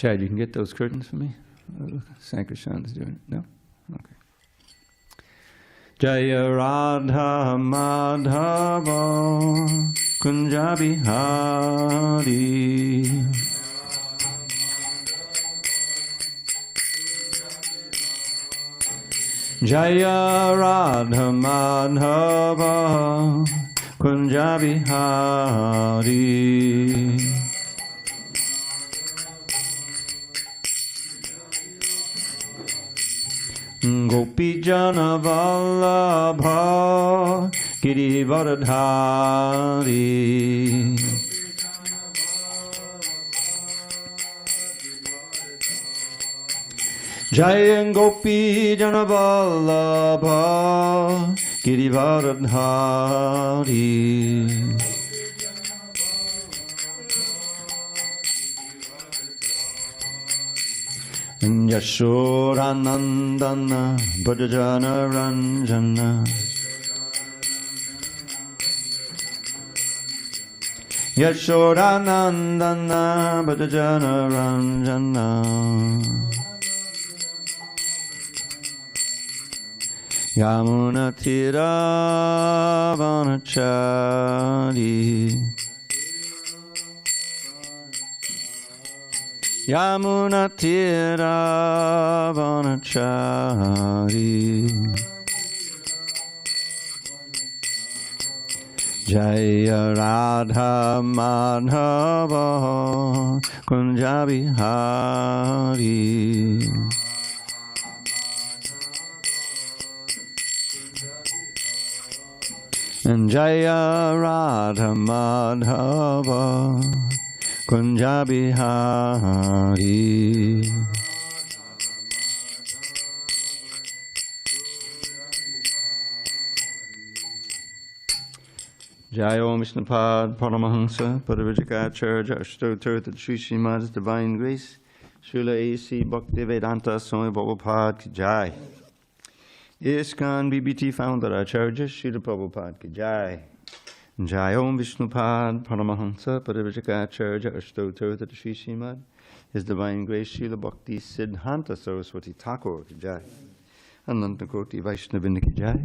Chad, you can get those curtains for me? Sankirtan's doing it. No? Okay. Jaya Radha Madhava Kunja Bihari Jaya Radha Madhava Kunja Bihari Gopi Jana Vallabha Girivardhari Jaya Gopi Jana Vallabha Girivardhari Yashodanandana Bhajana Ranjana Yashodanandana Bhajana Ranjana Yamuna Tira Vanachari Yamuna Tira Vanachari Jaya Radha Madhava Kunja Bihari and Jaya Radha Madhava Kunja Bihari Jaya Om Vishnupad Paramahansa Parivajikacharya Ashtotir Sri Srimad's Divine Grace Srila A.C. Bhakti Vedanta Swami Prabhupada Ki Jai ISKCON BBT Founder Acharya Srila Prabhupada Ki Jai Jai Om Vishnupad Paramahansa Parivajikacharya Ashtotir Sri Srimad His Divine Grace Srila Bhakti Siddhanta Saraswati Thakur Ki Jai Ananta Koti Vaishnavinda Ki Jai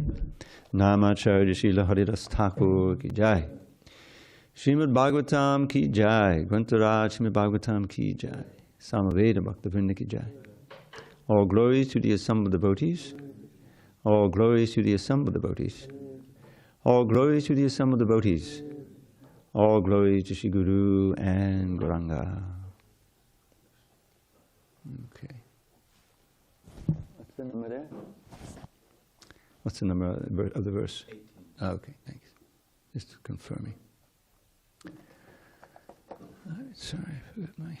Namacharya Srila Haridas Thakur Ki Jai Srimad Bhagavatam Ki Jai Grantaraj Srimad Bhagavatam Ki Jai Samaveda Bhaktavinda Ki Jai All glories to the assembled devotees All glories to the assembled devotees All glories to the assembled devotees. All glories to Shri Guru and Gauranga. Okay. What's the number there? What's the number of the verse? 18. Oh, okay, thanks. Just confirming. All right, sorry, I forgot my...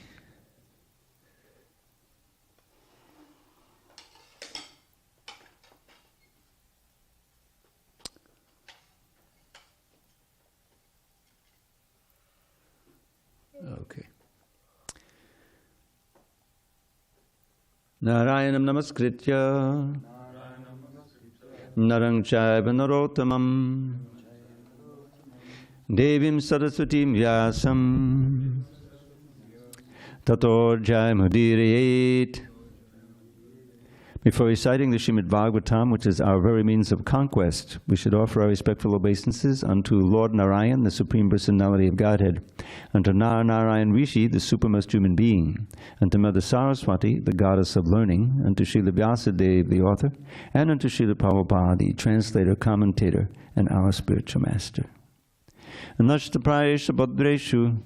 Okay. Narayanam namaskritya Narang chaiva narottamam Devim saraswatim vyasam Tato jayamudhirayet. Before reciting the Srimad Bhagavatam, which is our very means of conquest, we should offer our respectful obeisances unto Lord Narayan, the Supreme Personality of Godhead, unto Narayan Rishi, the supremest human being, unto Mother Saraswati, the goddess of learning, unto Srila Vyasadeva, the author, and unto Srila Prabhupada, the translator, commentator, and our spiritual master. Nashtaprayesha Bhadreshu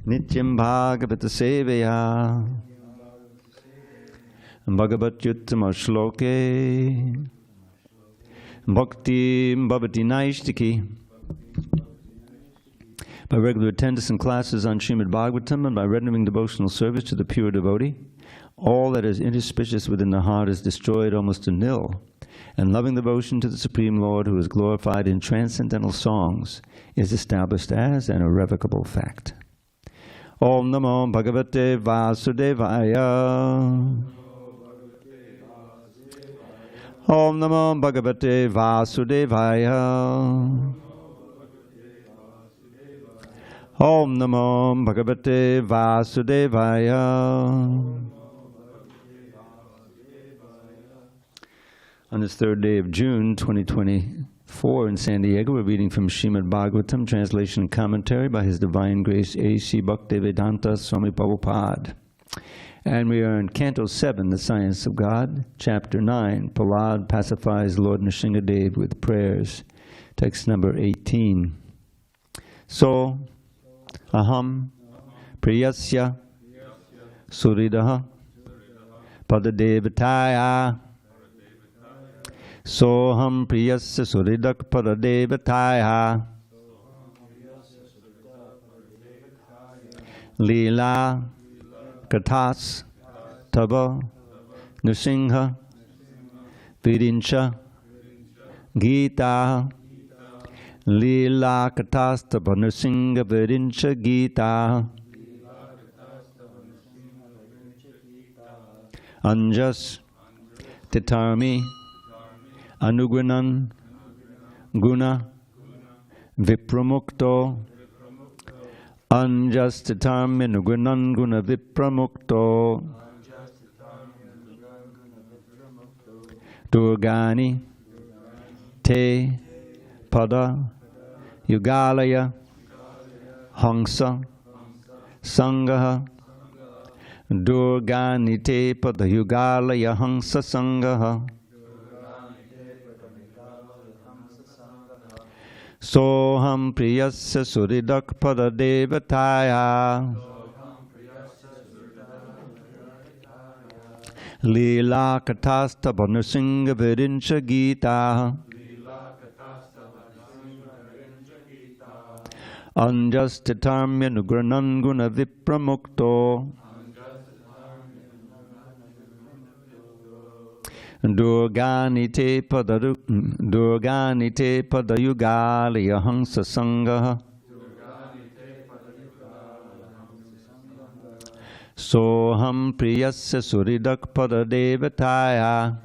Nityam Bhagavata Sevaya Bhagavatyuttama Shloke Bhakti Bhavati Naishtiki. By regular attendance in classes on Srimad Bhagavatam and by rendering devotional service to the pure devotee, all that is inauspicious within the heart is destroyed almost to nil, and loving devotion to the Supreme Lord, who is glorified in transcendental songs, is established as an irrevocable fact. Om Namo Bhagavate Vasudevaya. Om Namo Bhagavate Vasudevaya. Om Namo Bhagavate Vasudevaya. On this third day of June 2024 in San Diego, we're reading from Srimad Bhagavatam, translation and commentary by His Divine Grace HG Dravida Swami Prabhupada. And we are in Canto 7, The Science of God, Chapter 9. Prahlad pacifies Lord Nrsingadev with prayers. Text number 18. So, aham priyasya suridaha padadevataya. Soham priyasya suridak padadevataya. Leela kathas tava nrsimha virincha gita. Leela kathas tava nrsimha virincha gita. Anjas titarmi anugunan guna vipramukto. Anjas titarmi anugunan guna vipramukto. Durgani te pada yugalaya hangsa sangaha. Durgani te pada yugalaya hangsa sangaha. Soham priyasya suridak pada devataya. Leela kathasta nrsimha virincha gita. Anjas titarmya nugranan guna vipramukto. Durgani te padayugalaya hangsa sangaha. Soham priyasya suridak padadevataya.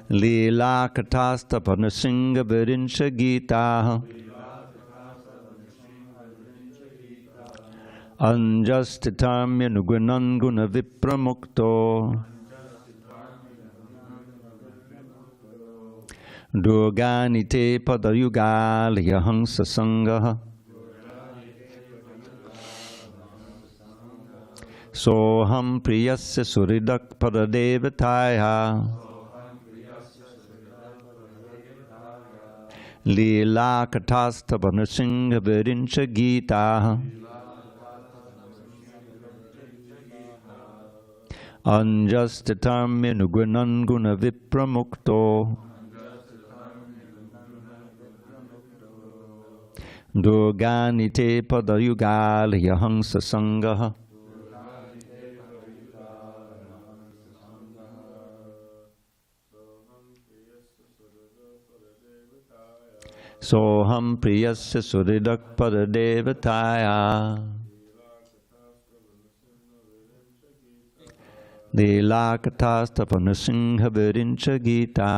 Leela kathasta nrsimha virincha gita. Anjas titarmya nugunan guna vipramukto. Durgani te padayugalaya hangsa sangaha. Soham priyasya suridak padadevataya. Leela kathasta nrsimha virincha gita. Anjas titarmya nugunan guna vipramukto. Durgani te padayugalaya hangsa sangaha. Soham priyasya suridak padadevataya. Leela kathasta nrsimha virincha gita.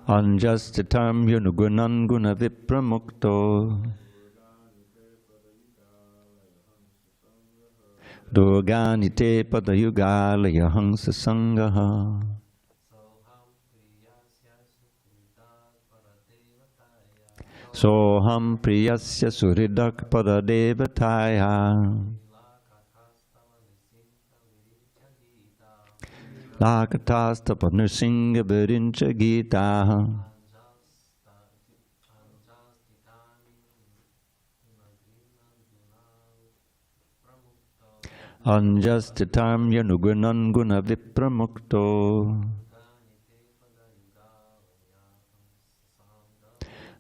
Anjas titarmya nugunan guna vipramukto. Durgani te padayugalaya hangsa sangaha. Soham priyasya suridak padadevataya. Lakathasta nrsimha virincha gita. Anjas titarmya nugunan guna vipramukto.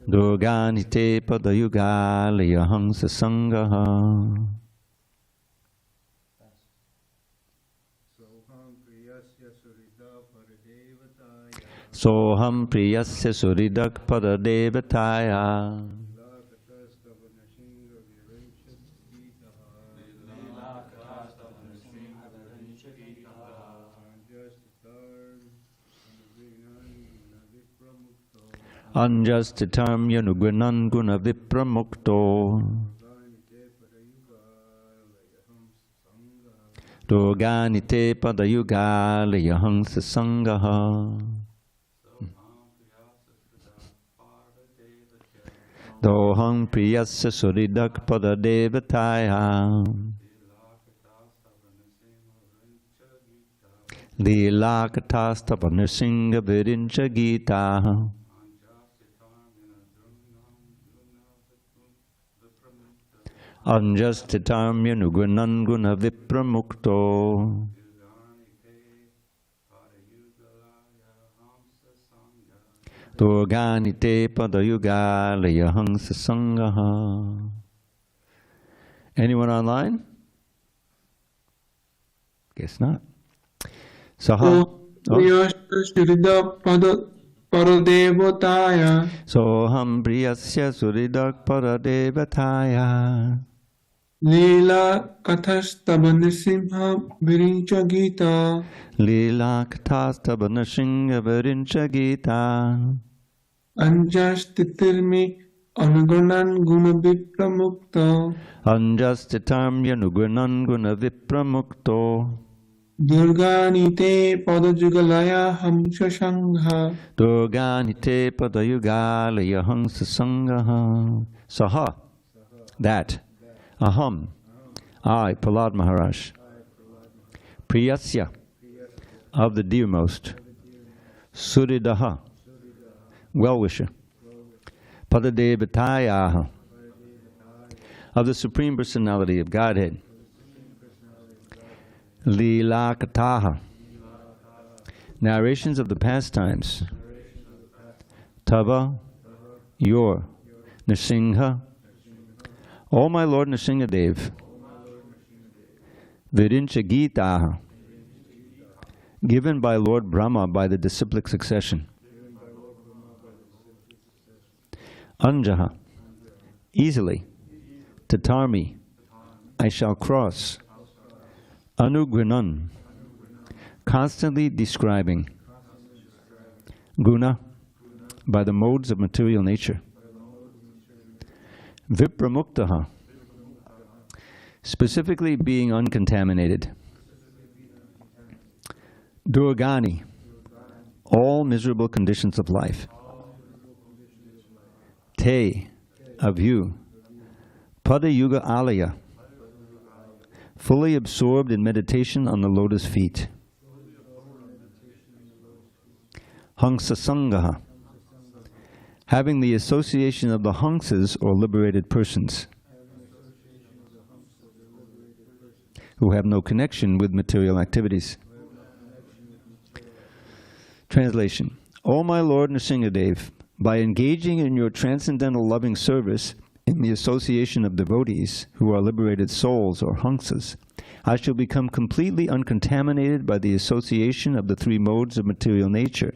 Durgani te padayugalaya hangsa sangaha. Soham priyasya suridak padadevataya. Anjastitam yanugunan guna vipramukto. Doganite padayuga layahang sasangaha. Dohang priyasya suridak padadevataya. Lila katastava nrsinga virincha gita. Anjastitam yanugunan guna vipramukto. Durganite padayuga layahang sasangaha. Anyone online? Guess not. Saha. Soham priyasya suridak paradevataya. Lila kathastava nrsimha virincha gita. Lila katastava nrsimha virincha gita. Anjastitirmi anugunan guna vipramukta. Anjastitam yanugunan guna vipramukto. Durganite padajugalaya hamsa sangha. Durganite padayugalaya hamsa sangha. Saha, that. Aham, I, Prahlad Maharaj. Priyasya, of the dearmost. Suridaha, well-wisher. Padadevatayaha, of the Supreme Personality of Godhead. Lilakataha, narrations of the pastimes. Tava, your. Nrsimha, O my Lord Nrsingadev. Virincha Gitaha, given by Lord Brahma by the disciplic succession. Anjaha, easily. Tatarmi, I shall cross. Anugrinan, constantly describing. Guna, by the modes of material nature. Vipramuktaha, specifically being uncontaminated. Durgani, all miserable conditions of life. Te, of you. Padayuga alaya, fully absorbed in meditation on the lotus feet. Hangsasangaha, having the association of the Hangsas or liberated persons who have no connection with material activities. Translation. O my Lord Nrsingadev, by engaging in your transcendental loving service in the association of devotees who are liberated souls or Hangsas, I shall become completely uncontaminated by the association of the three modes of material nature,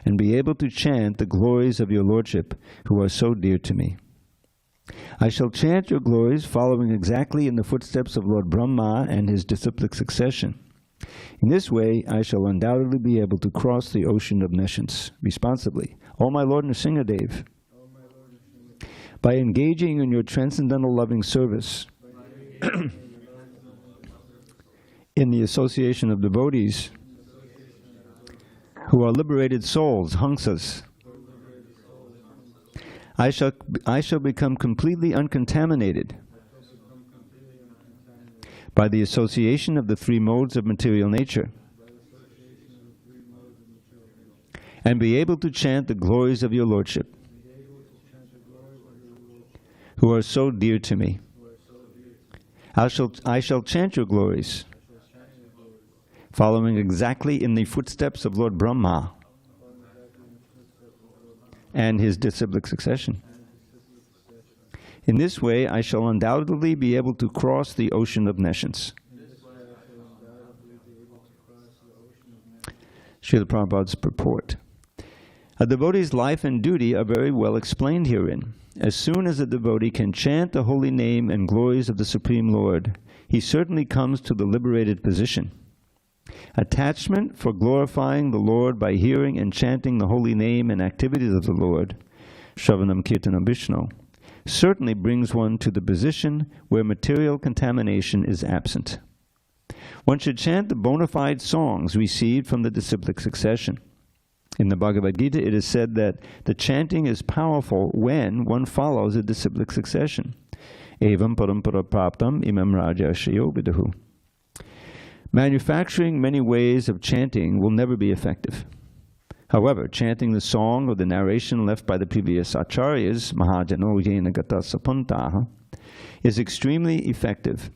and be able to chant the glories of your Lordship, who are so dear to me. I shall chant your glories following exactly in the footsteps of Lord Brahma and his disciplic succession. In this way, I shall undoubtedly be able to cross the ocean of nescience responsibly. O my Lord Nrsingadev, by engaging in your transcendental loving service in the association of devotees who are liberated souls, Hangsas, I shall become completely uncontaminated by the association of the three modes of material nature, and be able to chant the glories of your Lordship, who are so dear to me. I shall chant your glories, following exactly in the footsteps of Lord Brahma and his disciplic succession. In this way, I shall undoubtedly be able to cross the ocean of nescience. Srila Prabhupada's purport. A devotee's life and duty are very well explained herein. As soon as a devotee can chant the holy name and glories of the Supreme Lord, he certainly comes to the liberated position. Attachment for glorifying the Lord by hearing and chanting the holy name and activities of the Lord Shravanam Kirtanam Vishnu, certainly brings one to the position where material contamination is absent. One should chant the bona fide songs received from the disciplic succession. In the Bhagavad Gita, it is said that the chanting is powerful when one follows a disciplic succession. Evam parampara praptam imam rajashayo viduhu. Manufacturing many ways of chanting will never be effective. However, chanting the song or the narration left by the previous acharyas, mahajano yena gata sapantaha, is extremely effective,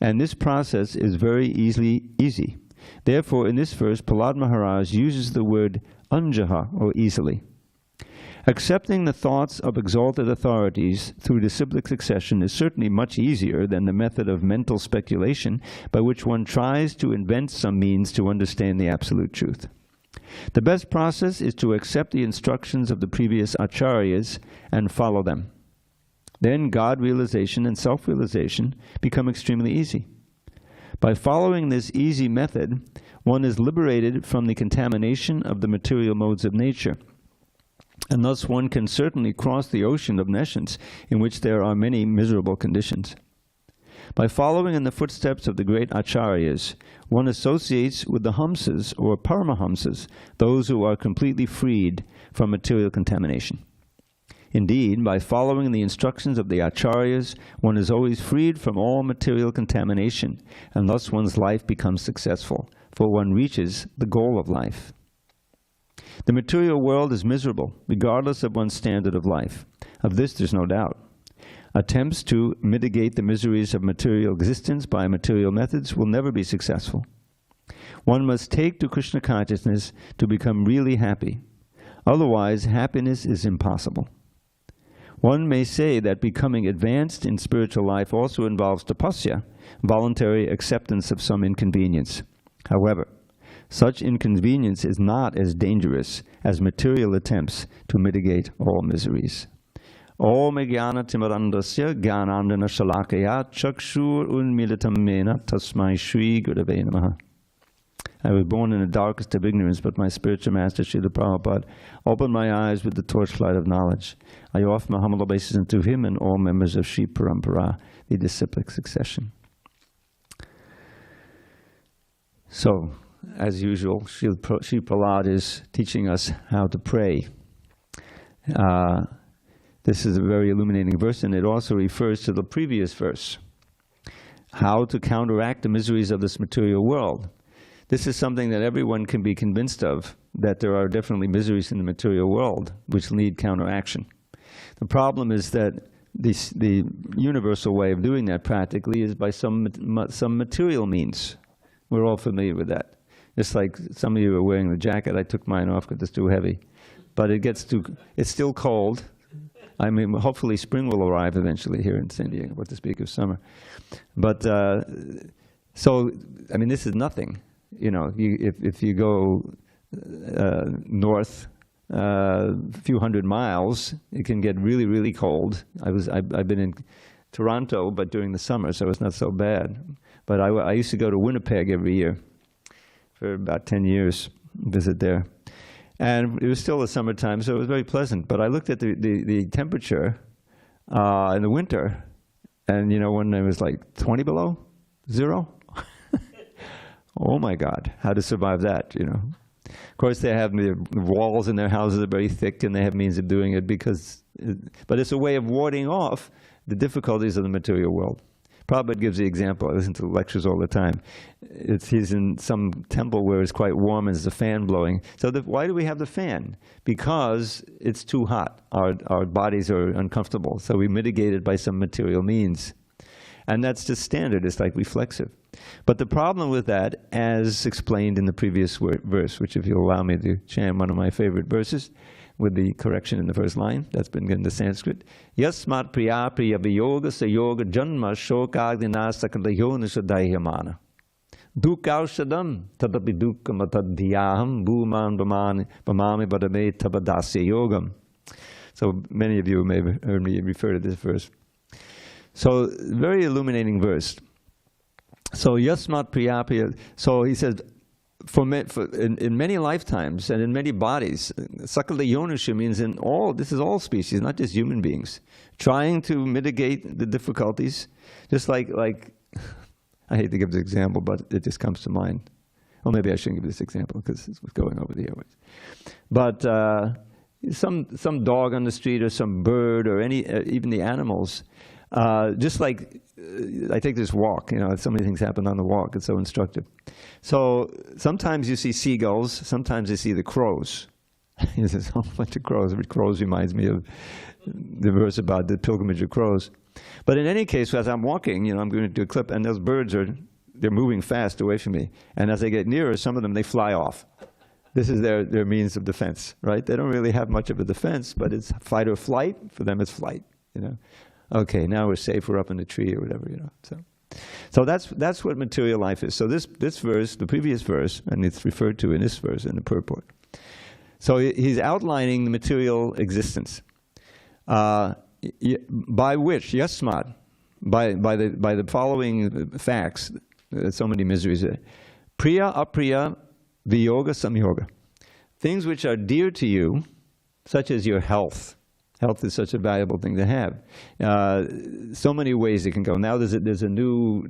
and this process is very easy. Therefore, in this verse, Prahlad Maharaj uses the word anjaha, or easily. Accepting the thoughts of exalted authorities through disciplic succession is certainly much easier than the method of mental speculation by which one tries to invent some means to understand the absolute truth. The best process is to accept the instructions of the previous acharyas and follow them. Then God realization and self-realization become extremely easy. By following this easy method, one is liberated from the contamination of the material modes of nature, and thus one can certainly cross the ocean of nescience in which there are many miserable conditions. By following in the footsteps of the great acharyas, one associates with the hamsas or paramahamsas, those who are completely freed from material contamination. Indeed, by following the instructions of the acharyas, one is always freed from all material contamination, and thus one's life becomes successful, for one reaches the goal of life. The material world is miserable, regardless of one's standard of life. Of this there's no doubt. Attempts to mitigate the miseries of material existence by material methods will never be successful. One must take to Krishna consciousness to become really happy. Otherwise, happiness is impossible. One may say that becoming advanced in spiritual life also involves tapasya, voluntary acceptance of some inconvenience. However, such inconvenience is not as dangerous as material attempts to mitigate all miseries. Om jnana timarandasya jnanandana shalakaya chakshur unmilitam mena tasmai shri gurave namaha. I was born in the darkest of ignorance, but my spiritual master, Srila Prabhupada, opened my eyes with the torchlight of knowledge. I offer my humble obeisance unto him and all members of Shri Parampara, the disciplic succession. So, as usual, Shri Prahlad is teaching us how to pray. This is a very illuminating verse, and it also refers to the previous verse, how to counteract the miseries of this material world. This is something that everyone can be convinced of, that there are definitely miseries in the material world which need counteraction. The problem is that the universal way of doing that practically is by some material means. We're all familiar with that. Just like some of you are wearing the jacket, I took mine off because it's too heavy. But it's still cold. I mean, hopefully spring will arrive eventually here in San Diego, what to speak of summer. But, so, I mean, this is nothing. You know, if you go north a few hundred miles, it can get really, really cold. I've been in Toronto, but during the summer, so it's not so bad. But I used to go to Winnipeg every year for about 10 years, visit there. And it was still the summertime, so it was very pleasant. But I looked at the temperature in the winter, and you know, when it was like 20 below zero, oh my God, how to survive that, you know. Of course, they have the walls in their houses are very thick, and they have means of doing it but it's a way of warding off the difficulties of the material world. Prabhupada gives the example. I listen to lectures all the time. He's in some temple where it's quite warm and there's a fan blowing. So why do we have the fan? Because it's too hot. Our bodies are uncomfortable. So we mitigate it by some material means. And that's just standard. It's like reflexive. But the problem with that, as explained in the previous verse, which if you'll allow me to chant one of my favorite verses, with the correction in the first line, that's been in the Sanskrit. Yasmat priya priya viyoga sayoga janma shokagdina sakadayona shadahyamana. Dukkaushadam tadapi dukkam atadhyaham bhuman bhamami badame tabadasya yogam. So many of you may have heard me refer to this verse. So very illuminating verse. So yasmat priya priya, so he says, in many lifetimes and in many bodies, sakala yonusha means this is all species, not just human beings, trying to mitigate the difficulties, just like I hate to give this example, but it just comes to mind. Well, maybe I shouldn't give this example because it's going over the airways. But some dog on the street or some bird or even the animals, just like I take this walk, so many things happen on the walk. It's so instructive. So sometimes you see seagulls, sometimes you see the crows. There's a whole bunch of crows. Crows reminds me of the verse about the pilgrimage of crows. But in any case, as I'm walking, I'm going to do a clip, and those birds they're moving fast away from me. And as I get nearer, some of them, they fly off. This is their means of defense, right? They don't really have much of a defense, but it's fight or flight. For them, it's flight, Okay, now we're safe, we're up in the tree or whatever, So that's what material life is. So this verse, the previous verse, and it's referred to in this verse in the purport. So he's outlining the material existence. By which, yasmad, by the following facts, so many miseries. Priya, apriya, viyoga, samyoga. Things which are dear to you, such as your health. Health is such a valuable thing to have. So many ways it can go. Now there's a new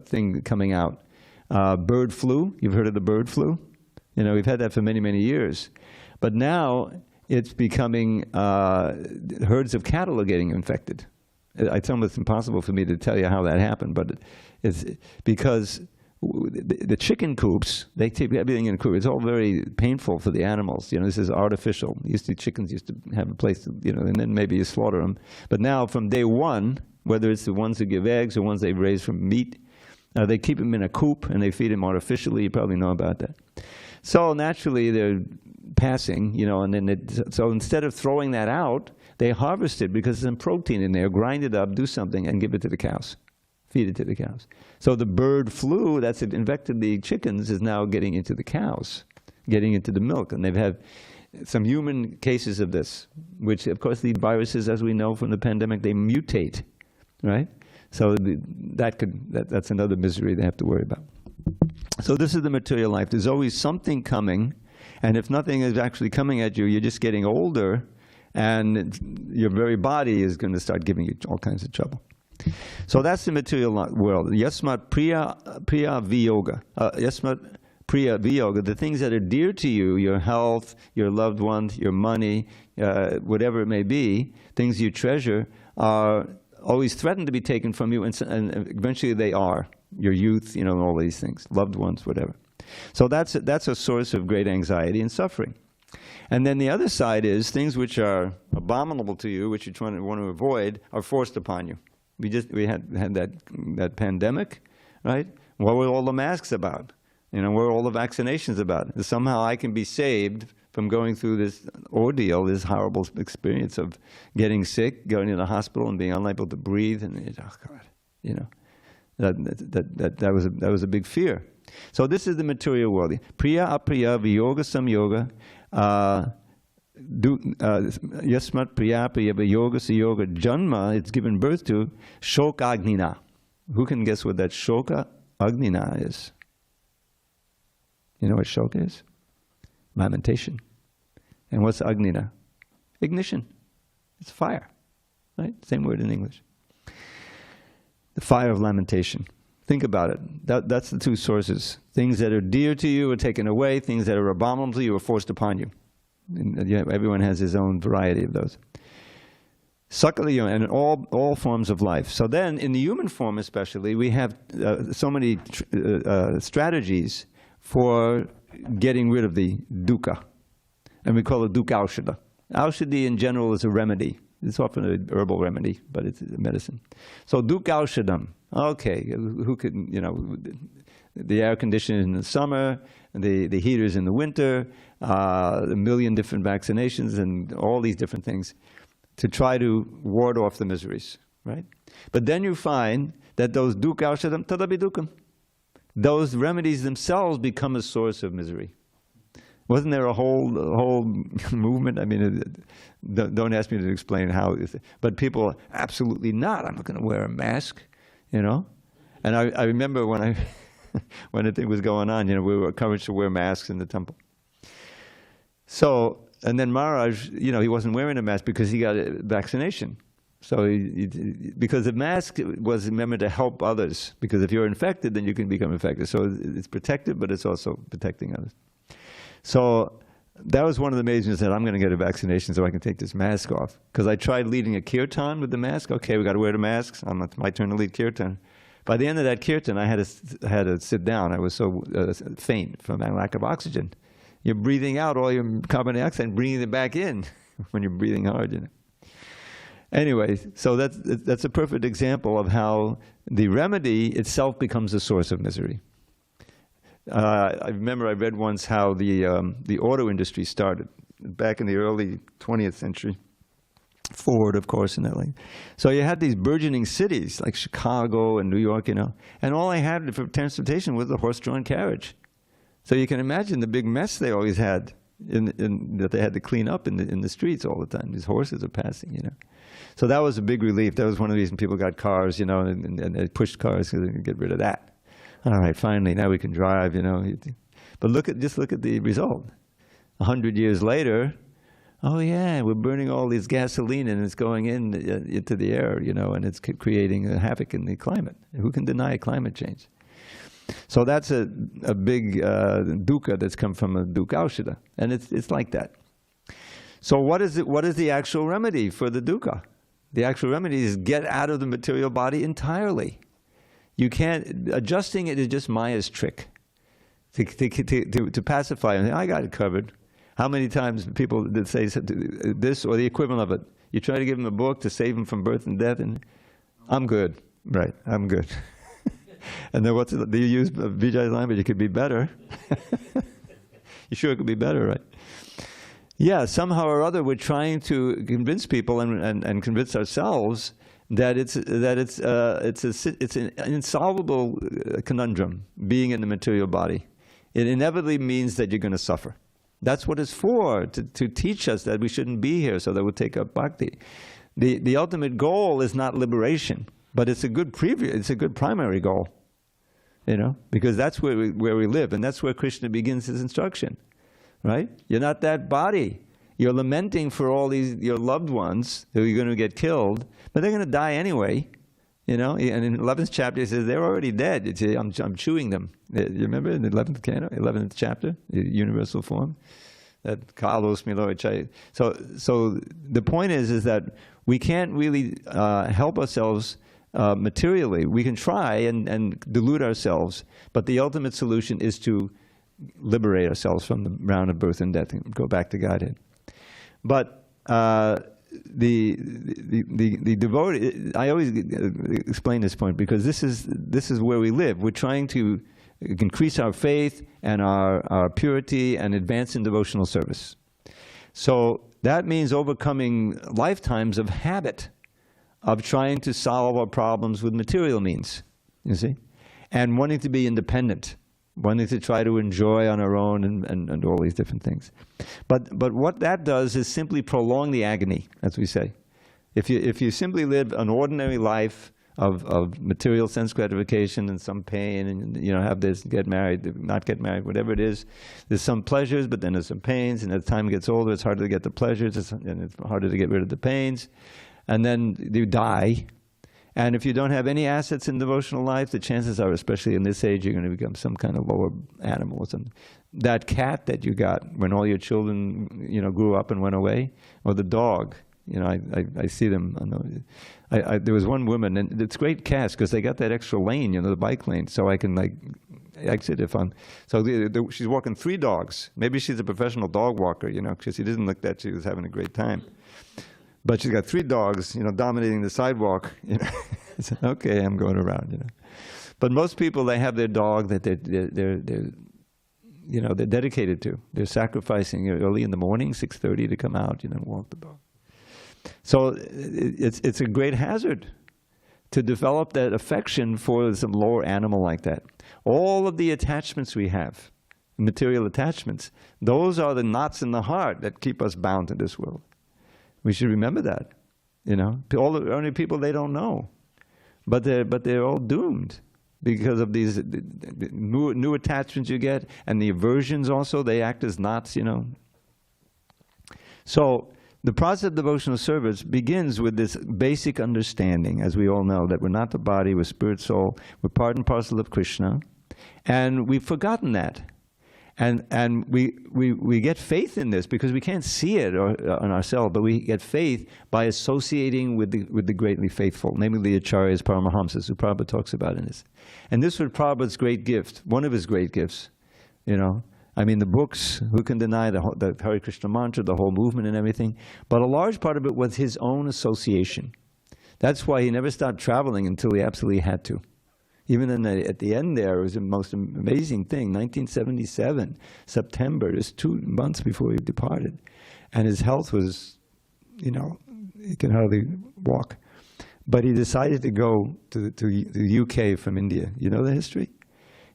thing coming out. Bird flu. You've heard of the bird flu? We've had that for many, many years. But now it's becoming, herds of cattle are getting infected. I tell them it's impossible for me to tell you how that happened, but it's because the chicken coops, they keep everything in a coop. It's all very painful for the animals. This is artificial. Chickens used to have a place to, and then maybe you slaughter them. But now from day one, whether it's the ones that give eggs or ones they raise from meat, they keep them in a coop and they feed them artificially. You probably know about that. So naturally they're passing, and then so instead of throwing that out, they harvest it because there's some protein in there, grind it up, do something, and give it to the cows. Feed it to the cows. So the bird flu that's infected the chickens is now getting into the cows, getting into the milk. And they've had some human cases of this, which, of course, the viruses, as we know from the pandemic, they mutate, right? So that's another misery they have to worry about. So this is the material life. There's always something coming, and if nothing is actually coming at you, you're just getting older, and your very body is going to start giving you all kinds of trouble. So that's the material world. Yasmat priya viyoga. Yasmat priya viyoga. The things that are dear to you, your health, your loved ones, your money, whatever it may be, things you treasure, are always threatened to be taken from you, and eventually they are. Your youth, all these things, loved ones, whatever. So that's a source of great anxiety and suffering. And then the other side is things which are abominable to you, which you want to avoid, are forced upon you. We had that pandemic, right? What were all the masks about? What were all the vaccinations about? Somehow I can be saved from going through this ordeal, this horrible experience of getting sick, going to the hospital and being unable to breathe, and oh God, that was a big fear. So this is the material world. Priya, apriya, viyoga, samyoga. Yasmat priya priya yoga yoga janma, it's given birth to shoka agnina. Who can guess what that shoka agnina is? You know what shoka is? Lamentation. And what's agnina? Ignition. It's fire, right? Same word in English. The fire of lamentation. Think about it. That's the two sources. Things that are dear to you are taken away. Things that are abominable to you are forced upon you. And everyone has his own variety of those. Sakala, and in all forms of life. So then, in the human form especially, we have so many strategies for getting rid of the dukkha. And we call it dukkha aushadha. Aushadhi in general is a remedy. It's often an herbal remedy, but it's a medicine. So dukkha aushadham. Okay, who could, the air conditioning in the summer, the heaters in the winter, a million different vaccinations and all these different things to try to ward off the miseries, right? But then you find that those dukkha aushadham tadapi dukkam, those remedies themselves become a source of misery. Wasn't there a whole movement? I mean, don't ask me to explain how, but people are absolutely not. I'm not going to wear a mask, And I remember when when anything was going on. We were encouraged to wear masks in the temple. So, and then Maharaj, he wasn't wearing a mask because he got a vaccination. So, because the mask was meant to help others. Because if you're infected, then you can become infected. So it's protective, but it's also protecting others. So that was one of the amazing things that I'm going to get a vaccination so I can take this mask off. Because I tried leading a kirtan with the mask. Okay, we got to wear the masks. It's my turn to lead kirtan. By the end of that kirtan, I had to sit down. I was so faint from my lack of oxygen. You're breathing out all your carbon dioxide and breathing it back in when you're breathing hard. Anyway, so that's a perfect example of how the remedy itself becomes a source of misery. I remember I read once how the auto industry started back in the early 20th century. Ford, of course, and that. So you had these burgeoning cities like Chicago and New York, and all they had for transportation was a horse-drawn carriage. So you can imagine the big mess they always had that they had to clean up in the streets all the time. These horses are passing, So that was a big relief. That was one of the reasons people got cars, and they pushed cars so they could get rid of that. All right, finally, now we can drive, But just look at the result. 100 years later, oh yeah, we're burning all this gasoline and it's going into the air, and it's creating a havoc in the climate. Who can deny climate change? So that's a big dukkha that's come from a dukkha aushadha, and it's like that. So what is the actual remedy for the dukkha? The actual remedy is get out of the material body entirely. You can't, adjusting it is just Maya's trick to pacify and say, I got it covered. How many times people that say this or the equivalent of it? You try to give them a book to save them from birth and death, and I'm good. Right, I'm good. And then do you use Vijay's language? It could be better. You sure it could be better, right? Yeah, somehow or other we're trying to convince people and convince ourselves that it's an insolvable conundrum being in the material body. It inevitably means that you're going to suffer. That's what it's for, to teach us that we shouldn't be here so that we'll take up bhakti. The ultimate goal is not liberation, but it's a good primary goal, because that's where we live, and that's where Krishna begins his instruction, right? You're not that body. You're lamenting for all your loved ones who are going to get killed, but they're going to die anyway, And in 11th chapter he says they're already dead. It's, I'm chewing them. You remember in the 11th chapter, the universal form, that kalos miloi chai. So the point is that we can't really help ourselves materially. We can try and delude ourselves, but the ultimate solution is to liberate ourselves from the round of birth and death and go back to Godhead. But the devotee, I always explain this point because this is where we live. We're trying to increase our faith and our purity and advance in devotional service. So that means overcoming lifetimes of habit of trying to solve our problems with material means, you see, and wanting to be independent, wanting to try to enjoy on our own and all these different things. But what that does is simply prolong the agony, as we say. If you simply live an ordinary life of material sense gratification and some pain, and have this, get married, not get married, whatever it is, there's some pleasures, but then there's some pains, and as time gets older, it's harder to get the pleasures, and it's harder to get rid of the pains, and then you die. And if you don't have any assets in devotional life, the chances are, especially in this age, you're going to become some kind of lower animal or something. That cat that you got when all your children, grew up and went away, or the dog, I see them. There was one woman, and it's great cats because they got that extra lane, the bike lane, so I can exit if I'm. So she's walking 3 dogs. Maybe she's a professional dog walker, because she didn't look that she was having a great time. But she's got 3 dogs, dominating the sidewalk. So, okay, I'm going around. But most people, they have their dog that they're dedicated to. They're sacrificing early in the morning, 6:30, to come out, and walk the dog. So it's a great hazard to develop that affection for some lower animal like that. All of the attachments we have, material attachments, those are the knots in the heart that keep us bound to this world. We should remember that, All the only people they don't know, but they're all doomed, because of these the new attachments you get, and the aversions also, they act as knots, So the process of devotional service begins with this basic understanding, as we all know, that we're not the body, we're spirit, soul, we're part and parcel of Krishna, and we've forgotten that. And we get faith in this because we can't see it on ourselves, but we get faith by associating with the greatly faithful, namely the Acharyas, Paramahamsas, who Prabhupada talks about in this. And this was Prabhupada's great gift, one of his great gifts, I mean, the books, who can deny the Hare Krishna mantra, the whole movement and everything, but a large part of it was his own association. That's why he never stopped traveling until he absolutely had to. Even at the end there, it was the most amazing thing. 1977, September, just 2 months before he departed. And his health was, he could hardly walk. But he decided to go to the UK from India. You know the history?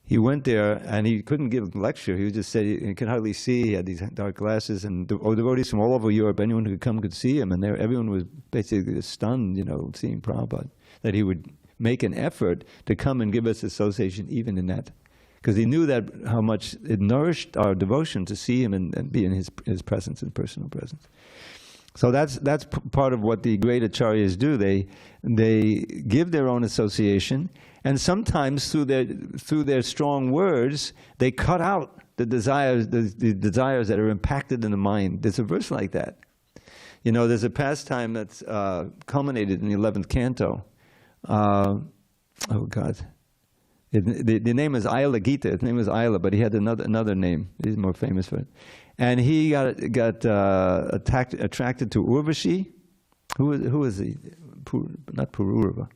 He went there, and he couldn't give a lecture. He just said he could hardly see. He had these dark glasses, and devotees from all over Europe, anyone who could come could see him. And everyone was basically stunned, seeing Prabhupada, that he would make an effort to come and give us association even in that. Because he knew that how much it nourished our devotion to see him and be in his presence and personal presence. So that's part of what the great acharyas do. They give their own association, and sometimes through their strong words, they cut out the desires that are impacted in the mind. There's a verse like that. There's a pastime that's culminated in the 11th canto. Oh God, the name is Isla Gita. His name was Isla, but he had another name. He's more famous for it. And he got attracted to Urvashi. Who is he? Not Pururava.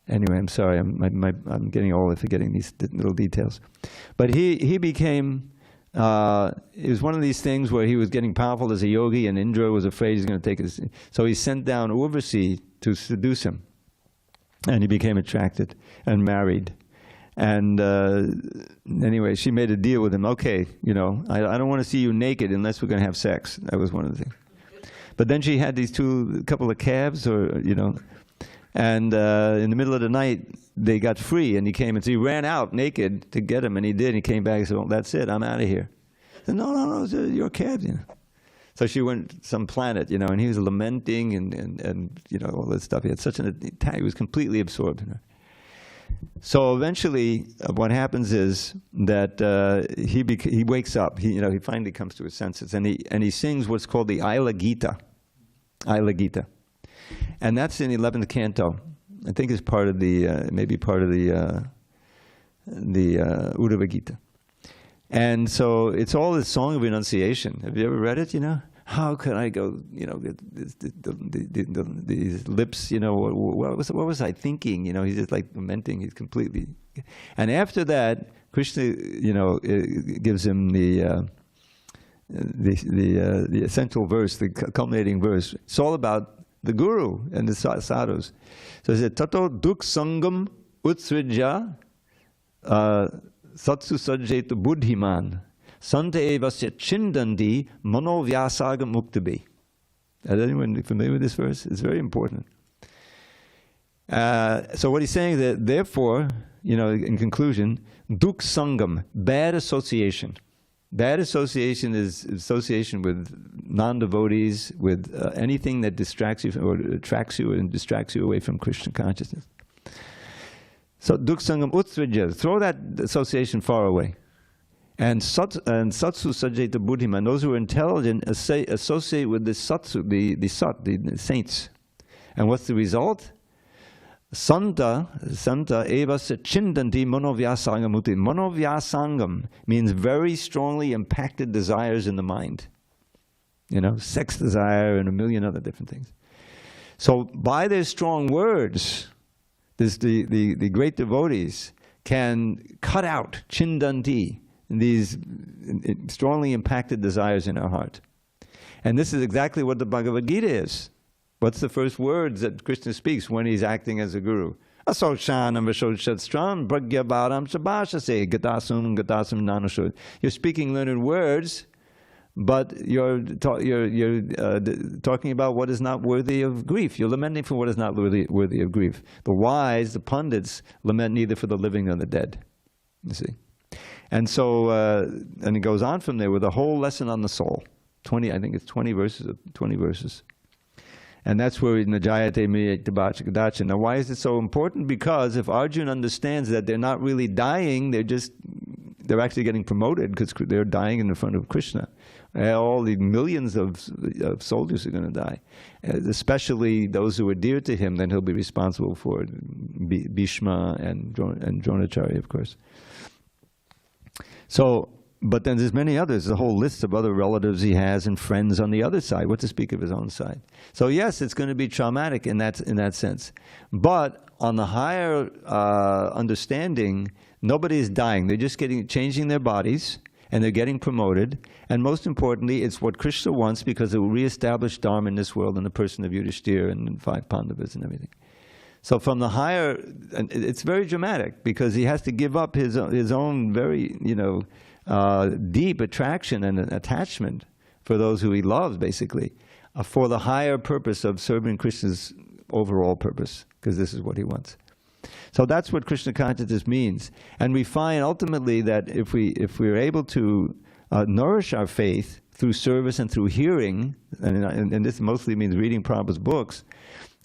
Anyway, I'm sorry. I'm getting old and forgetting these little details. But he became. It was one of these things where he was getting powerful as a yogi, and Indra was afraid he's going to take his. So he sent down Urvashi to seduce him. And he became attracted and married. And anyway, she made a deal with him. Okay, I don't want to see you naked unless we're going to have sex. That was one of the things. But then she had these couple of calves, and in the middle of the night, they got free, and he came, and so he ran out naked to get him, and he did. And he came back and said, well, that's it, I'm out of here. I said, no, it's your calves, So she went to some planet, and he was lamenting and all this stuff. He had such an attack. He was completely absorbed in her. So eventually, what happens is that he wakes up. He finally comes to his senses, and he sings what's called the Isla Gita, and that's in the 11th canto. I think it's part of the maybe part of the Uddhava Gita. And so it's all this song of renunciation. Have you ever read it? How could I go? These lips. What was I thinking? He's just like lamenting. He's completely. And after that, Krishna, gives him the essential verse, the culminating verse. It's all about the guru and the sadhus. So he said, "Tato duk sangam utsrijya." Satsu sajjeta buddhiman santa evasya chindandi mano vyasaga muktabi. Is anyone familiar with this verse? It's very important. So what he's saying is that, therefore, in conclusion, duk sangam, bad association. Bad association is association with non-devotees, with anything that distracts you or attracts you and distracts you away from Krishna consciousness. So duk sangam utsrijya, throw that association far away. And satsu sajjeta buddhiman, those who are intelligent associate with the satsu, the saints. And what's the result? Santa evasya chindanti manovyasangam muti. Manovyasangam means very strongly impacted desires in the mind. Sex desire and a million other different things. So by their strong words, the great devotees can cut out chindanti, these strongly impacted desires in our heart. And this is exactly what the Bhagavad Gita is. What's the first words that Krishna speaks when he's acting as a guru? Asoshanam vashoshatstram pragyavaram sabhashase gatasum nanashud. You're speaking learned words, but you're talking about what is not worthy of grief. You're lamenting for what is not worthy of grief. The wise, the pundits, lament neither for the living nor the dead. You see, and so and it goes on from there with a whole lesson on the soul. 20, I think it's 20 verses. And that's where in the Jayate Miyate Bachakadacha. Now, why is it so important? Because if Arjuna understands that they're not really dying, they're actually getting promoted because they're dying in the front of Krishna. All the millions of soldiers are going to die, especially those who are dear to him. Then he'll be responsible for Bhishma and Dronacharya, of course. So, but then there's many others, a whole list of other relatives he has and friends on the other side, what to speak of his own side. So yes, it's going to be traumatic in that sense. But on the higher understanding, nobody is dying. They're just changing their bodies, and they're getting promoted. And most importantly, it's what Krishna wants, because it will reestablish Dharma in this world in the person of Yudhishthira and 5 Pandavas and everything. So from the higher, and it's very dramatic, because he has to give up his own very, deep attraction and attachment for those who he loves, basically, for the higher purpose of serving Krishna's overall purpose, because this is what he wants. So that's what Krishna consciousness means. And we find ultimately that if we're able to nourish our faith through service and through hearing, and this mostly means reading Prabhupada's books,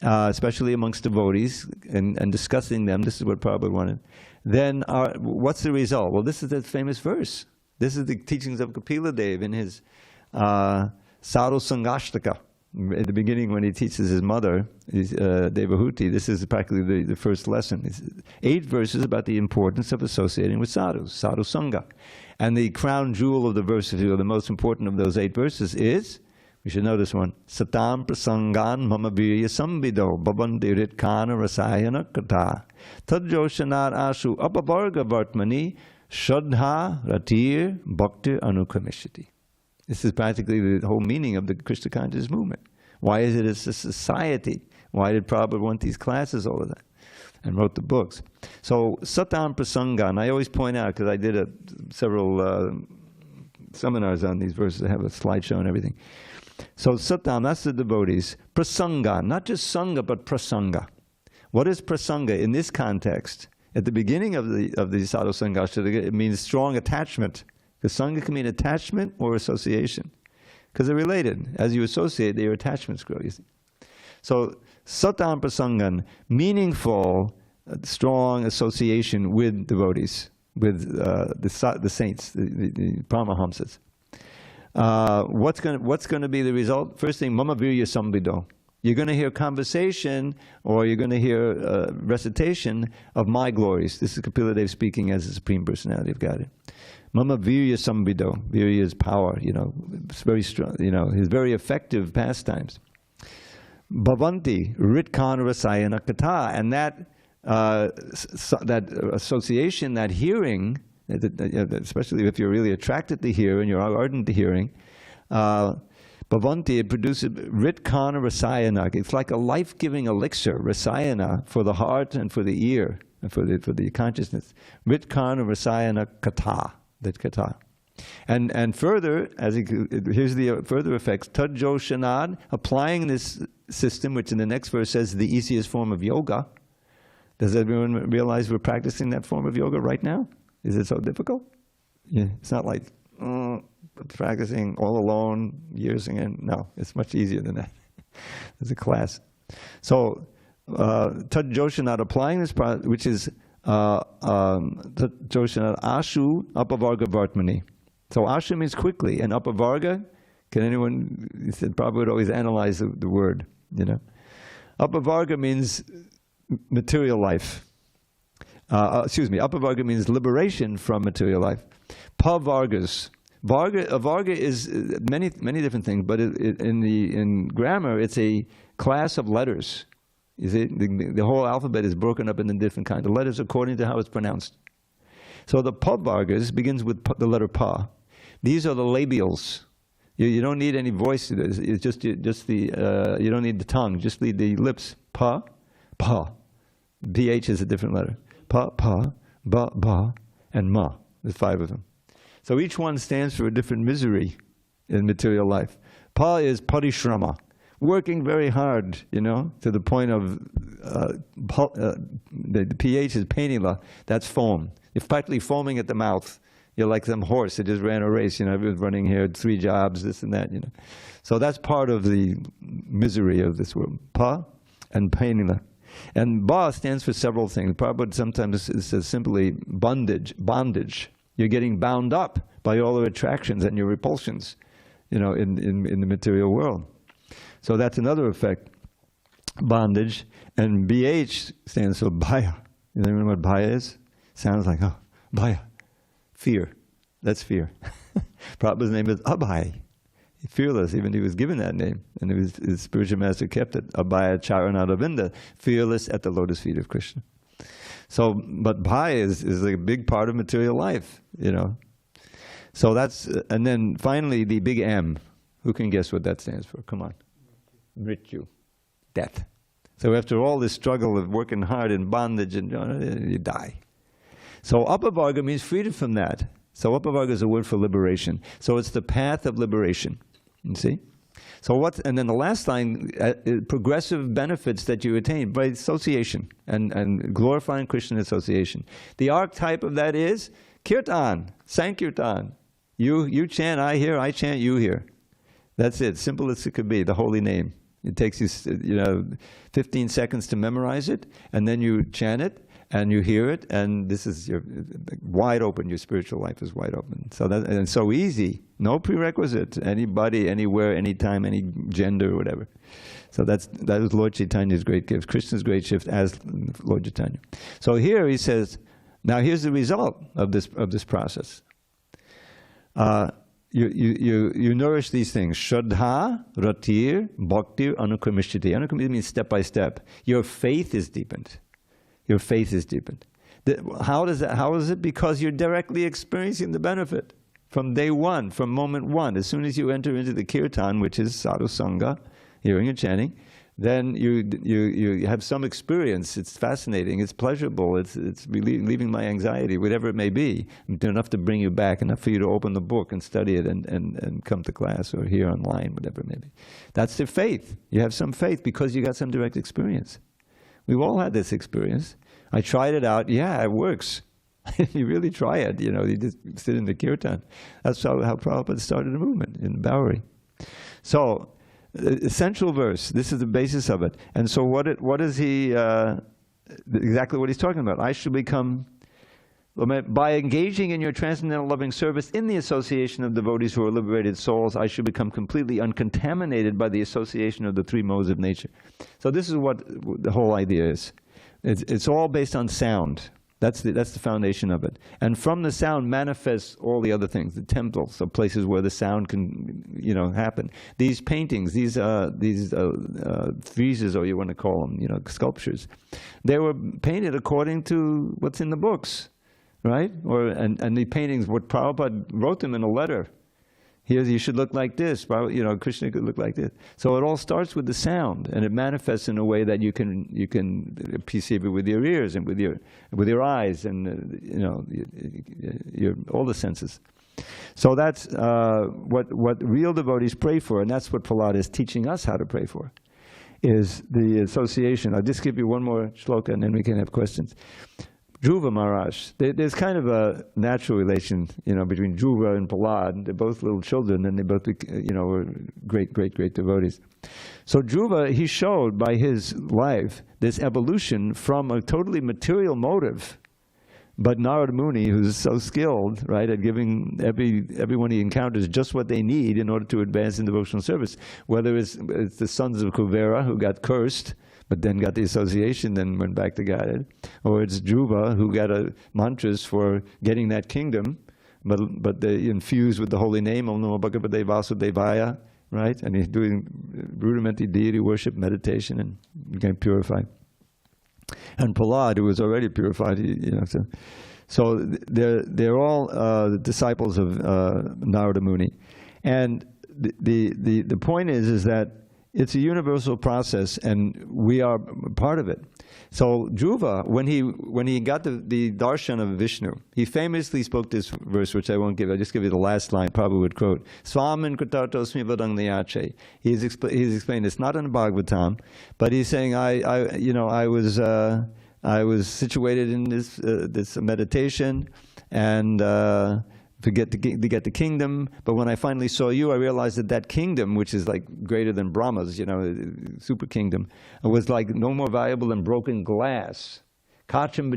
especially amongst devotees, and discussing them, this is what Prabhupada wanted, then what's the result? Well, this is the famous verse. This is the teachings of Kapila Dev in his Sadhu Sangashtaka. At the beginning, when he teaches his mother, Devahuti, this is practically the first lesson. It's 8 verses about the importance of associating with sadhus, sadhu sangha. And the crown jewel of the verse, the most important of those 8 verses is, we should know this one, Satam prasangan mama virya sambido bhavandirit kana rasayana kata tadjoshanat ashu apavarga vartmani shraddha ratir bhakti anukramishati. This is practically the whole meaning of the Krishna consciousness movement. Why is it a society? Why did Prabhupada want these classes, all of that? And wrote the books. So, Satam Prasangan, I always point out, because I did several seminars on these verses, I have a slideshow and everything. So, Satam, that's the devotees. Prasanga, not just Sangha, but Prasanga. What is Prasanga in this context? At the beginning of the Sadhu Sangha, it means strong attachment. Because Sangha can mean attachment or association. Because they're related. As you associate, their attachments grow, you see. So, Satam Prasangan, meaningful, strong association with devotees, with the saints, the Paramahamsas. What's going to be the result? First thing, Mama Virya Sambido. You're going to hear conversation, or you're going to hear recitation of my glories. This is Kapila Dev speaking as the Supreme Personality of Godhead. Mama Virya Sambido. Virya is power, it's very strong, his very effective pastimes. Bhavanti, Ritkana Rasayana Kata. And that association, that hearing, especially if you're really attracted to hear and you're ardent to hearing, Bhavanti, it produces Ritkana Rasayana. It's like a life-giving elixir, Rasayana, for the heart and for the ear, and for the consciousness. Ritkana Rasayana Kata. That kata. And further, here's the further effects. Tadjo Shanad, applying this system, which in the next verse says the easiest form of yoga. Does everyone realize we're practicing that form of yoga right now? Is it so difficult? Yeah. It's not like practicing all alone years again. No, it's much easier than that. There's a class. So Tadjo Shanad, applying this, which is Joshanat Ashu Apavarga Vartmani. So Ashu means quickly, and Apavarga, can anyone, he said Prabhupada would always analyze the word, Apavarga means material life. Apavarga means liberation from material life. Pavargas. Varga is many different things, but in grammar it's a class of letters. You see, the whole alphabet is broken up into different kinds of letters according to how it's pronounced. So the pa vargas begins with the letter pa. These are the labials. You don't need any voice. It's just the you don't need the tongue. Just the lips. Pa, pa. Ph is a different letter. Pa, pa, ba, and ma. There's 5 of them. So each one stands for a different misery in material life. Pa is parishrama, working very hard, to the point of the pH is painila, that's foam. You're practically foaming at the mouth. You're like some horse that just ran a race, everyone's running here, 3 jobs, this and that, So that's part of the misery of this world. Pa and painila. And ba stands for several things. Prabhupada sometimes says simply bondage. You're getting bound up by all the attractions and your repulsions, in the material world. So that's another effect, bondage. And BH stands for bhaya. You know what bhaya is? Sounds like, bhaya, fear. That's fear. Prabhupada's name is Abhay, fearless. Even he was given that name, and his spiritual master kept it. Abhaya Charanadavinda, fearless at the lotus feet of Krishna. So, but bhaya is a big part of material life, So that's, and then finally the big M. Who can guess what that stands for? Come on. Mrityu, death. So after all this struggle of working hard in bondage, and you die. So Apavarga means freedom from that. So Apavarga is a word for liberation. So it's the path of liberation. You see? So and then the last line, progressive benefits that you attain by association and glorifying Krishna association. The archetype of that is kirtan, sankirtan. You chant, I hear, I chant, you hear. That's it, simple as it could be, the holy name. It takes you, 15 seconds to memorize it, and then you chant it, and you hear it, and this is your wide open. Your spiritual life is wide open. So that, and so easy, no prerequisite. Anybody, anywhere, anytime, any gender, whatever. So that is Lord Chaitanya's great gift, Krishna's great gift as Lord Chaitanya. So here he says, now here's the result of this process. You nourish these things. Shraddha, ratir, bhaktir, anukramishtiti. Anukramishtiti means step by step. Your faith is deepened. Your faith is deepened. How is it? Because you're directly experiencing the benefit from day one, from moment one. As soon as you enter into the kirtan, which is sadhu sangha, hearing and chanting, then you have some experience. It's fascinating. It's pleasurable. It's relieving my anxiety, whatever it may be. Enough to bring you back, enough for you to open the book and study it and come to class or hear online, whatever it may be. That's the faith. You have some faith because you got some direct experience. We've all had this experience. I tried it out. Yeah, it works. You really try it. You just sit in the kirtan. That's how Prabhupada started the movement in Bowery. So, essential verse. This is the basis of it. And so, what is he? Exactly what he's talking about. I should become, by engaging in your transcendental loving service in the association of devotees who are liberated souls, I should become completely uncontaminated by the association of the 3 modes of nature. So this is what the whole idea is. It's all based on sound. That's the foundation of it. And from the sound manifests all the other things. The temples are places where the sound can, happen. These paintings, these friezes, or you want to call them, sculptures, they were painted according to what's in the books, right? And the paintings, what Prabhupada wrote them in a letter. Here, you should look like this. Krishna could look like this. So it all starts with the sound, and it manifests in a way that you can perceive it with your ears and with your eyes and your all the senses. So that's what real devotees pray for, and that's what Prahlad is teaching us how to pray for, is the association. I'll just give you one more shloka, and then we can have questions. Dhruva Maharaj, there's kind of a natural relation, between Dhruva and Prahlad. They're both little children, and they both, were great, great, great devotees. So Dhruva, he showed by his life this evolution from a totally material motive. But Narada Muni, who's so skilled, right, at giving everyone he encounters just what they need in order to advance in devotional service, whether it's the sons of Kuvera who got cursed, but then got the association, then went back to Godhead. Or it's Dhruva, who got mantras for getting that kingdom, but they infused with the holy name, Om Namo Bhagavate Vasudevaya, right? And he's doing rudimentary deity worship, meditation, and became purified. And Prahlad, who was already purified, so they're all the disciples of Narada Muni. And the point is that it's a universal process, and we are part of it. So Dhruva, when he got the darshan of Vishnu, he famously spoke this verse, which I won't give. I'll just give you the last line, probably would quote. Swamin Kritartosmi Vadang Niyache. He's explained it's not in the Bhagavatam, but he's saying I was situated in this meditation, and to get the kingdom, but when I finally saw you, I realized that kingdom, which is like greater than Brahma's, super kingdom, was like no more valuable than broken glass. I have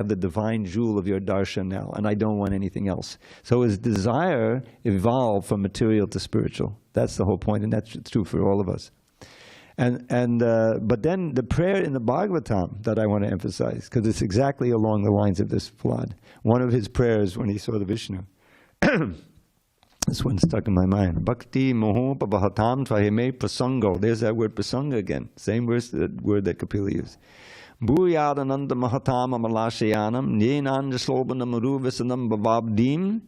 the divine jewel of your darshan now, and I don't want anything else. So his desire evolved from material to spiritual. That's the whole point, and that's true for all of us. But then the prayer in the Bhagavatam that I want to emphasize, because it's exactly along the lines of this flood. One of his prayers when he saw the Vishnu. This one stuck in my mind. Bhakti moho pavahatam tvahime prasango. There's that word prasanga again. Same word that Kapila used. Bhuyadananda mahatam amalashayanam nyenanda slobanam aruvisanam bhavabdim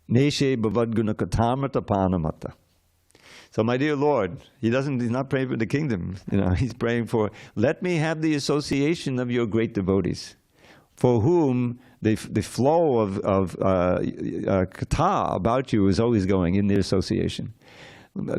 neshe bhavadguna katamrata panamata. So my dear Lord, he's not praying for the kingdom, he's praying for, let me have the association of your great devotees, for whom the flow of katha about you is always going in their association,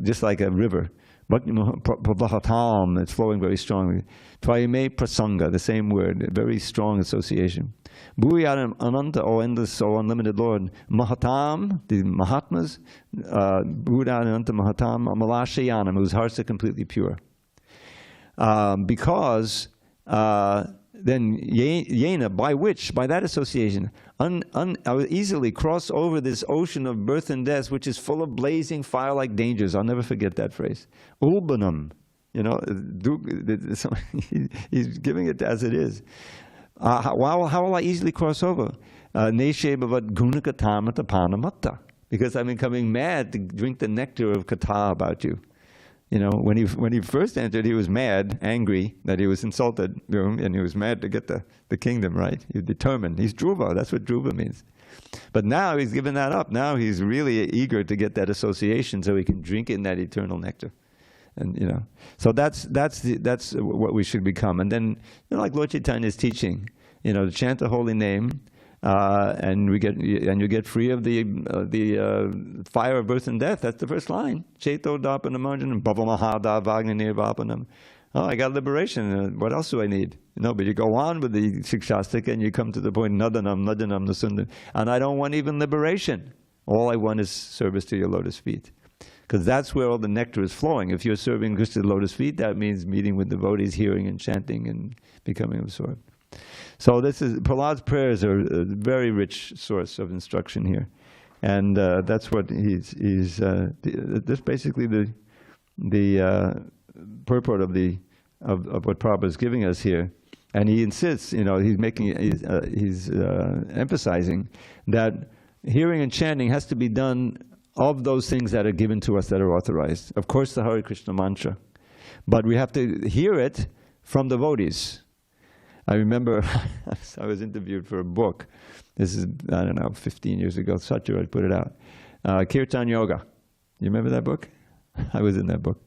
just like a river. It's flowing very strongly. Tvayame prasanga, the same word, a very strong association. Bhuyam ananta, O endless, O unlimited Lord. Mahatam, the Mahatmas, Bhuyam ananta Mahatam, Amalashayanam, whose hearts are completely pure. Because then Yena, by that association, I will easily cross over this ocean of birth and death, which is full of blazing fire-like dangers. I'll never forget that phrase. Ulbanam, he's giving it as it is. How will I easily cross over? Neshe bhavad gunaka tamata panamatta. Because I'm becoming mad to drink the nectar of katha about you. When he first entered, he was mad, angry that he was insulted, and he was mad to get the kingdom, right? He's determined. He's Dhruva. That's what Dhruva means. But now he's given that up. Now he's really eager to get that association so he can drink in that eternal nectar. And so that's what we should become. And then, like Lord Chaitanya's teaching, to chant the holy name. And you get free of the fire of birth and death. That's the first line. Cheto dapanam bhavamahada vagnanir vapanam. Oh, I got liberation. What else do I need? But you go on with the Shikshastika and you come to the point, nadanam nasundan. And I don't want even liberation. All I want is service to your lotus feet. Because that's where all the nectar is flowing. If you're serving Krishna's lotus feet, that means meeting with devotees, hearing and chanting and becoming absorbed. So Prahlad's prayers are a very rich source of instruction here. And that's what that's basically the purport of what Prabhupada is giving us here. And he insists, he's emphasizing that hearing and chanting has to be done of those things that are given to us that are authorized. Of course, the Hare Krishna mantra. But we have to hear it from devotees. I remember I was interviewed for a book. This is, 15 years ago. Satyaraj put it out. Kirtan Yoga. You remember that book? I was in that book.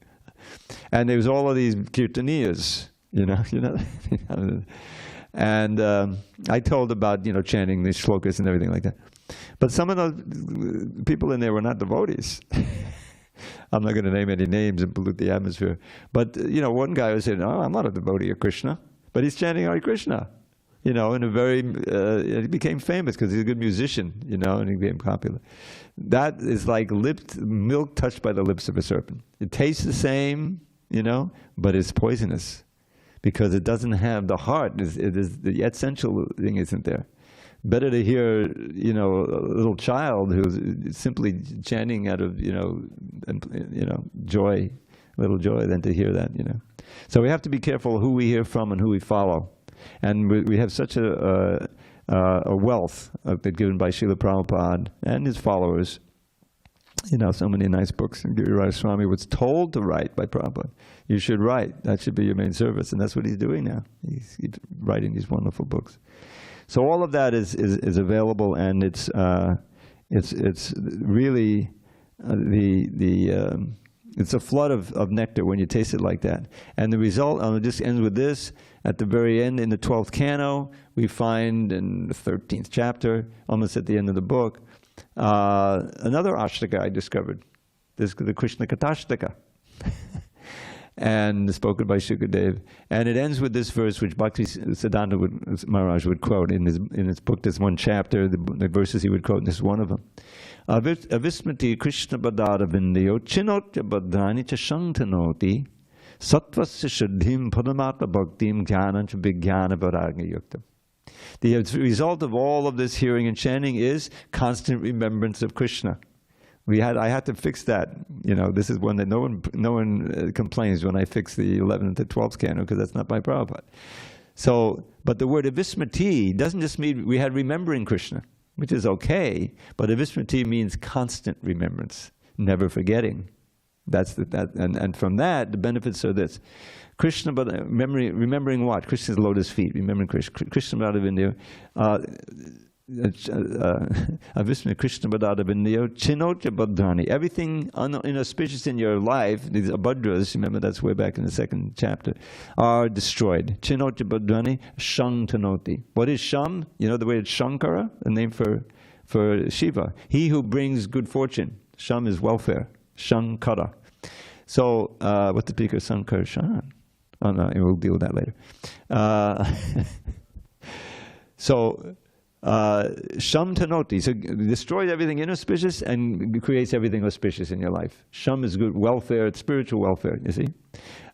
And there was all of these kirtaniyas, And I told about, chanting these shlokas and everything like that. But some of the people in there were not devotees. I'm not going to name any names and pollute the atmosphere. But, one guy was saying, I'm not a devotee of Krishna. But he's chanting Hare Krishna, in a very, he became famous because he's a good musician, and he became popular. That is like milk touched by the lips of a serpent. It tastes the same, but it's poisonous because it doesn't have the heart. The essential thing isn't there. Better to hear, a little child who's simply chanting out of, joy, little joy, than to hear that, So we have to be careful who we hear from and who we follow. And we have such a wealth given by Srila Prabhupada and his followers. So many nice books. And Giriraj Swami was told to write by Prabhupada. You should write. That should be your main service. And that's what he's doing now. He's writing these wonderful books. So all of that is available, and it's really it's a flood of nectar when you taste it like that. And the result, I'll just end with this, at the very end in the 12th canto, we find in the 13th chapter, almost at the end of the book, another ashtaka I discovered. This the Krishna Katashtaka. And spoken by Shukadev. And it ends with this verse which Bhakti Siddhanta Maharaj would quote in his book. There's one chapter, the verses he would quote, and this is one of them. Avismati Krishna Badada Vindayo Chinotya Badhani Chashantanoti Sattvasya Shuddhim Padamata Bhaktim Jnanancha Vijnana Vairagya Yuktam. The result of all of this hearing and chanting is constant remembrance of Krishna. I had to fix that. This is one that no one complains when I fix the 11th to 12th canto, because that's not my Prabhupada. So, but the word avismati doesn't just mean we had remembering Krishna, which is okay, but avismati means constant remembrance, never forgetting. And from that, the benefits are this. Krishna, but remembering what? Krishna's lotus feet, remembering Krishna Bhadavindayo. Avisma Krishna Badada Vindayo Chinotya Badhani. Everything inauspicious in your life, these abhadras, remember that's way back in the 2nd chapter, are destroyed. Chinotya Badhani Shantanoti. What is Sham? You know the way it's Shankara, a name for Shiva. He who brings good fortune. Sham is welfare. Shankara. So, what's the speaker? Sankar Shan. Oh no, we'll deal with that later. Sham Tanoti, so destroys everything inauspicious and creates everything auspicious in your life. Sham is good welfare, it's spiritual welfare, you see.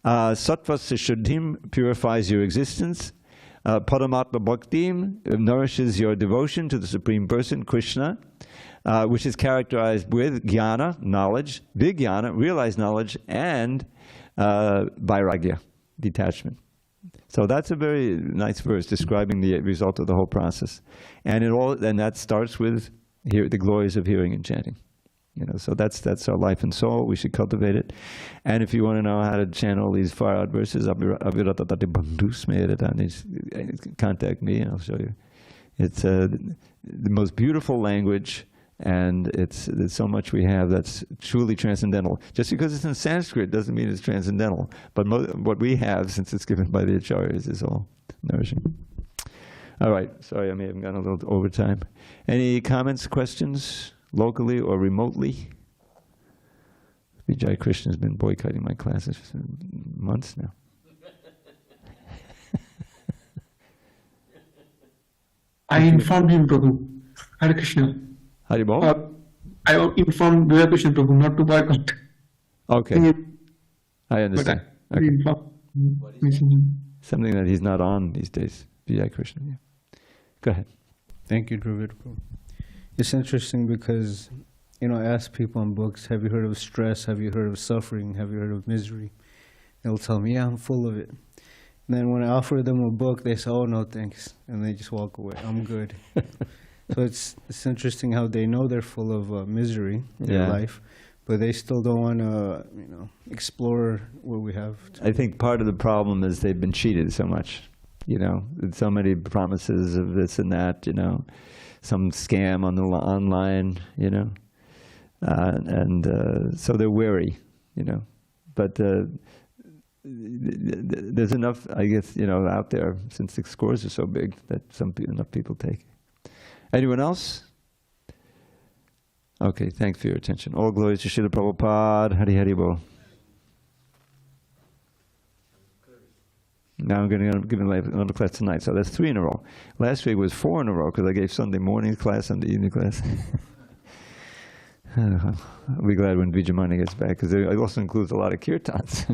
Sattvasya Shuddhim purifies your existence. Paramatma Bhaktim nourishes your devotion to the Supreme Person, Krishna, which is characterized with jnana, knowledge, vijnana, realized knowledge, and vairagya, detachment. So that's a very nice verse describing the result of the whole process, and that starts with the glories of hearing and chanting. So that's our life and soul. We should cultivate it. And if you want to know how to chant all these far out verses, contact me and I'll show you. It's the most beautiful language. And there's so much we have that's truly transcendental. Just because it's in Sanskrit doesn't mean it's transcendental. But what we have, since it's given by the acharyas, is all nourishing. All right. Sorry, I may have gone a little over time. Any comments, questions, locally or remotely? Vijay Krishna has been boycotting my classes for months now. I informed him, Prabhu. Hare Krishna. Haribol? I informed Vijay Krishna Prabhu not to boycott. Okay. I understand. Okay. Something that he's not on these days, Vijay Krishna. Yeah. Go ahead. Thank you, Dravida Prabhu. It's interesting because, I ask people in books, have you heard of stress? Have you heard of suffering? Have you heard of misery? They'll tell me, yeah, I'm full of it. And then when I offer them a book, they say, oh, no, thanks. And they just walk away. I'm good. So it's interesting how they know they're full of misery in their life, but they still don't want to, explore what we have. I think part of the problem is they've been cheated so much, so many promises of this and that, some scam on the online, and so they're wary, but there's enough, I guess, out there, since the scores are so big, that enough people take. Anyone else? Okay, thanks for your attention. All glories to Srila Prabhupada. Hari Hari Bol. Now I'm going to give another class tonight, so that's 3 in a row. Last week was 4 in a row because I gave Sunday morning class, Sunday evening class. I'll be glad when Vijayamani gets back because it also includes a lot of kirtans.